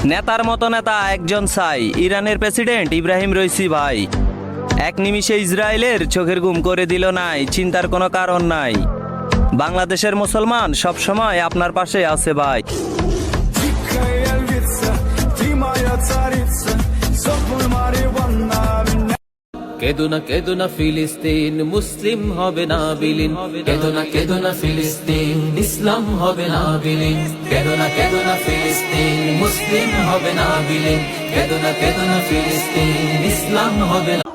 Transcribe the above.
নেতার মতো নেতা একজন চাই, ইরানের প্রেসিডেন্ট ইব্রাহিম রইসি ভাই। এক নিমিষে ইসরায়েলের চোখের ঘুম করে দিল নাই, চিন্তার কোনো কারণ নাই। বাংলাদেশের মুসলমান সব সময় আপনার পাশে আছে ভাই। Дикая львица, ты моя царица, сопла Мариванна меня. কেদো না ফিলিস্তিন, মুসলিম হবে না বিলীন। কেদো না ফিলিস্তিন, ইসলাম হবে না বিলীন। কেদো না ফিলিস্তিন, মুসলিম হবে না বিলীন। কেদো না ফিলিস্তিন, ইসলাম হবে না।